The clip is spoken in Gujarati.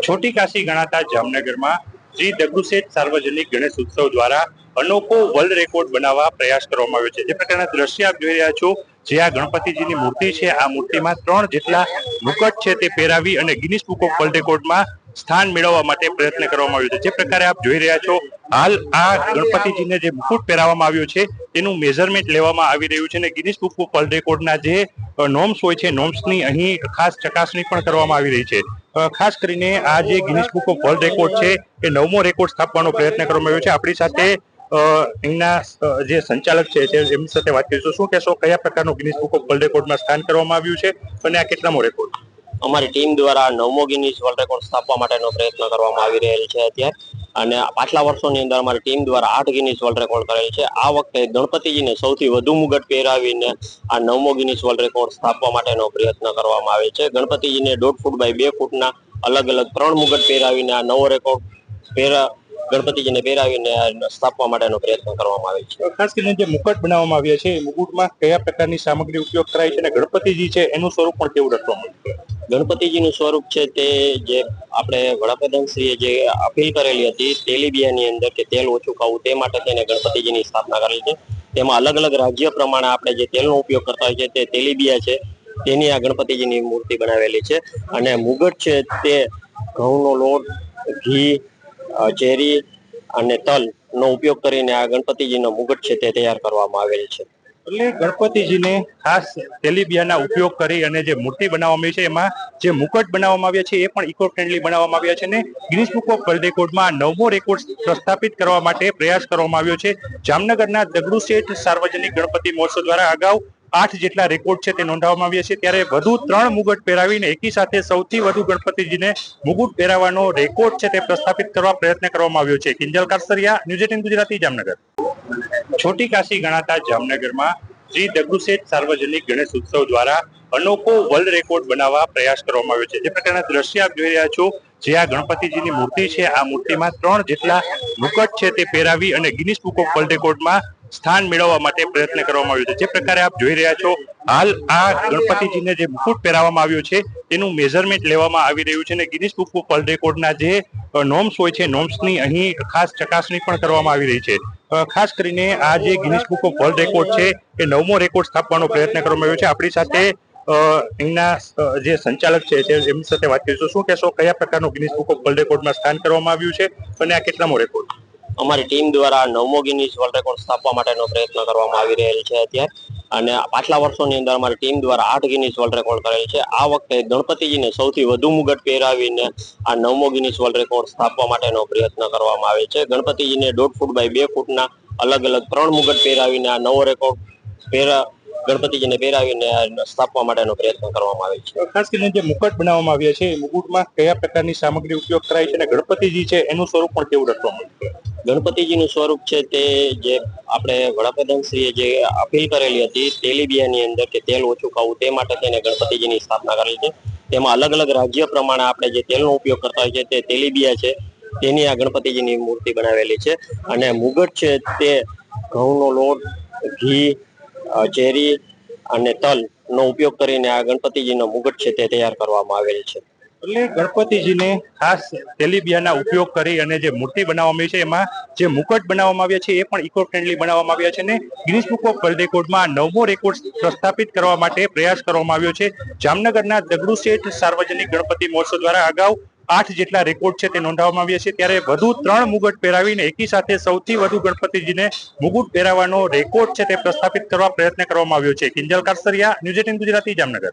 छोटी काशी गणाता जामनगરમાં શ્રી દગુશેઠ સાર્વજનિક ગણેશ ઉત્સવ દ્વારા અનોખો વર્લ્ડ રેકોર્ડ બનાવવા પ્રયાસ કરવામાં આવ્યો છે। જે પ્રકારના દ્રશ્ય આપ જોઈ રહ્યા છો, જે આ ગણપતિજીની મૂર્તિ છે, આ મૂર્તિમાં 3 જેટલા મુકટ છે તે પહેરાવી અને ગિનિસ બુક ઓફ વર્લ્ડ રેકોર્ડમાં સ્થાન મેળવવા માટે પ્રયત્ન કરવામાં આવ્યો છે। જે પ્રકારે આપ જોઈ રહ્યા છો, હાલ આ ગણપતિજીને જે મુકુટ પહેરાવવામાં આવ્યો છે તેનું મેઝરમેન્ટ લેવામાં આવી રહ્યું છે અને ગિનિસ બુક ઓફ વર્લ્ડ રેકોર્ડના જે નોર્મ્સ હોય છે, નોર્મ્સની અહીં ખાસ ચકાસણી પણ કરવામાં આવી રહી છે। ખાસ કરીને આ જે Guinness book of world record છે એ 9મો રેકોર્ડ સ્થાપવાનો પ્રયત્ન કરવામાં આવ્યો છે। આપણી સાથે અહીંના જે સંચાલક છે એમની સાથે વાત કરીશું। શું કહેશો, કયા પ્રકારનો ગિનિસ બુક ઓફ વર્લ્ડ રેકોર્ડમાં સ્થાન કરવામાં આવ્યું છે અને આ કેટલામો રેકોર્ડ? અમારી ટીમ દ્વારા 9મો ગિનિસ વર્લ્ડ રેકોર્ડ સ્થાપવા માટેનો પ્રયત્ન કરવામાં આવી રહેલ છે અત્યારે, અને પાછલા વર્ષોની અંદર અમારી ટીમ દ્વારા 8 ગિનિસ વર્લ્ડ રેકોર્ડ કરેલ છે। આ વખતે ગણપતિજીને સૌથી વધુ મુગટ પહેરાવીને આ 9મો ગિનિસ વર્લ્ડ રેકોર્ડ સ્થાપવા માટેનો પ્રયત્ન કરવામાં આવે છે। ગણપતિજીને 1.5 ફૂટ બાય 2 ફૂટના અલગ અલગ 3 મુગટ પહેરાવીને આ નવો રેકોર્ડ ગણપતિજીને પહેરાવીને સ્થાપવા માટેનો પ્રયત્ન કરવામાં આવે છે। ખાસ કરીને જે મુકટ બનાવવામાં આવ્યા છે એ મુકુટમાં કયા પ્રકારની સામગ્રી ઉપયોગ કરાય છે અને ગણપતિજી છે એનું સ્વરૂપ પણ કેવું રાખવામાં આવ્યું છે? ગણપતિજીનું સ્વરૂપ છે તે જે આપણે વડાપ્રધાનશ્રીએ જે અપીલ કરેલી હતી તેલીબિયાની અંદર કે તેલ ઓછું ખાવું, તે માટે તેને ગણપતિજીની સ્થાપના કરેલી છે। તેમાં અલગ અલગ રાજ્ય પ્રમાણે આપણે જે તેલનો ઉપયોગ કરતા હોય છે તે તેલીબિયા છે, તેની આ ગણપતિજીની મૂર્તિ બનાવેલી છે। અને મુગટ છે તે ઘઉંનો લોટ, ઘી, ચેરી અને તલ નો ઉપયોગ કરીને આ ગણપતિજીનો મુગટ છે તે તૈયાર કરવામાં આવેલ છે। એટલે ગણપતિજીને ખાસ તેલીબિયાના ઉપયોગ કરી અને જે મૂર્તિ બનાવવામાં આવી છે એમાં જે મુકટ બનાવવામાં આવ્યા છે એ પણ ઇકો ફ્રેન્ડલી બનાવવામાં આવ્યા છે અને ગિનિસ બુક ઓફ વર્લ્ડ રેકોર્ડમાં 9મો રેકોર્ડ પ્રસ્થાપિત કરવા માટે પ્રયાસ કરવામાં આવ્યો છે। જામનગરના દગડુશેઠ સાર્વજનિક ગણપતિ મહોત્સવ દ્વારા અગાઉ 8 જેટલા રેકોર્ડ છે તે નોંધાવવામાં આવ્યા છે, ત્યારે વધુ 3 મુગટ પહેરાવીને એકી સાથે સૌથી વધુ ગણપતિજીને મુગુટ પહેરાવવાનો રેકોર્ડ છે તે પ્રસ્થાપિત કરવા પ્રયત્ન કરવામાં આવ્યો છે। કિંજલ કારસરિયા, ન્યૂઝ 18 ગુજરાતી, જામનગર। छोटी काशी गणाता जामनगરમાં શ્રી દગુશેઠ સાર્વજનિક ગણેશ ઉત્સવ દ્વારા અનોખો વર્લ્ડ રેકોર્ડ બનાવવા પ્રયાસ કરવામાં આવ્યો છે। જે પ્રકારના દ્રશ્ય આપ જોઈ રહ્યા છો, જે આ ગણપતિજીની મૂર્તિ છે, આ મૂર્તિમાં 3 જેટલા મુકટ છે તે પહેરાવી અને ગિનિસ બુક ઓફ વર્લ્ડ રેકોર્ડમાં સ્થાન મેળવવા માટે પ્રયત્ન કરવામાં આવ્યો છે। જે પ્રકારે આપ જોઈ રહ્યા છો, હાલ આ ગણપતિજીને જે મુકુટ પહેરાવવામાં આવ્યો છે તેનું મેઝરમેન્ટ લેવામાં આવી રહ્યું છે અને ગિનિસ બુક ઓફ વર્લ્ડ રેકોર્ડના જે નોર્મ્સ હોય છે, નોર્મ્સની અહીં ખાસ ચકાસણી પણ કરવામાં આવી રહી છે। ખાસ કરીને આ જે Guinness book of world record છે એ 9મો રેકોર્ડ સ્થાપવાનો પ્રયત્ન કરવામાં આવ્યો છે। આપણી સાથે અહીંના જે સંચાલક છે એમની સાથે વાત કરીશું। શું કહેશો, કયા પ્રકારનો ગિનિસ બુક ઓફ વર્લ્ડ રેકોર્ડમાં સ્થાન કરવામાં આવ્યું છે અને આ કેટલામો રેકોર્ડ? અમારી ટીમ દ્વારા 9મો ગિનિસ વર્લ્ડ રેકોર્ડ સ્થાપવા માટેનો પ્રયત્ન કરવામાં આવી રહેલ છે અત્યારે, અને પાછલા વર્ષોની અંદર અમારી ટીમ દ્વારા 8 ગિનિસ વર્લ્ડ રેકોર્ડ કરેલ છે। આ વખતે ગણપતિજીને સૌથી વધુ મુગટ પહેરાવીને આ 9મો ગિનિસ વર્લ્ડ રેકોર્ડ સ્થાપવા માટેનો પ્રયત્ન કરવામાં આવે છે। ગણપતિજીને 1.5 ફૂટ બાય 2 ફૂટના અલગ અલગ 3 મુગટ પહેરાવીને આ નવો રેકોર્ડ ગણપતિજીને પહેરાવીને સ્થાપવા માટેનો પ્રયત્ન કરવામાં આવે છે। ખાસ કરીને જે મુકટ બનાવવામાં આવ્યા છે એ મુકુટમાં કયા પ્રકારની સામગ્રી ઉપયોગ કરાય છે અને ગણપતિજી છે એનું સ્વરૂપ પણ કેવું રાખવામાં આવ્યું છે? ગણપતિજીનું સ્વરૂપ છે તે જે આપણે વડાપ્રધાનશ્રીએ જે અપીલ કરેલી હતી તેલીબિયાની અંદર કે તેલ ઓછું ખાવું, તે માટે તેને ગણપતિજીની સ્થાપના કરેલી છે। તેમાં અલગ અલગ રાજ્ય પ્રમાણે આપણે જે તેલનો ઉપયોગ કરતા હોય છે તે તેલીબિયા છે, તેની આ ગણપતિજીની મૂર્તિ બનાવેલી છે। અને મુગટ છે તે ઘઉંનો લોટ, ઘી, ચેરી અને તલ નો ઉપયોગ કરીને આ ગણપતિજીનો મુગટ છે તે તૈયાર કરવામાં આવેલ છે। એટલે ગણપતિજીને ખાસ તેલીબિયાના ઉપયોગ કરી અને જે મૂર્તિ બનાવવામાં આવી છે એમાં જે મુકટ બનાવવામાં આવ્યા છે એ પણ ઇકો ફ્રેન્ડલી બનાવવામાં આવ્યા છે અને ગિનિસ બુક ઓફ વર્લ્ડ રેકોર્ડમાં 9મો રેકોર્ડ પ્રસ્થાપિત કરવા માટે પ્રયાસ કરવામાં આવ્યો છે। જામનગરના દગડુશેઠ સાર્વજનિક ગણપતિ મહોત્સવ દ્વારા અગાઉ 8 જેટલા રેકોર્ડ છે તે નોંધાવવામાં આવ્યા છે, ત્યારે વધુ 3 મુગટ પહેરાવીને એકી સાથે સૌથી વધુ ગણપતિજીને મુગુટ પહેરાવવાનો રેકોર્ડ છે તે પ્રસ્થાપિત કરવા પ્રયત્ન કરવામાં આવ્યો છે। કિંજલ કારસરિયા, ન્યૂઝ 18 ગુજરાતી, જામનગર।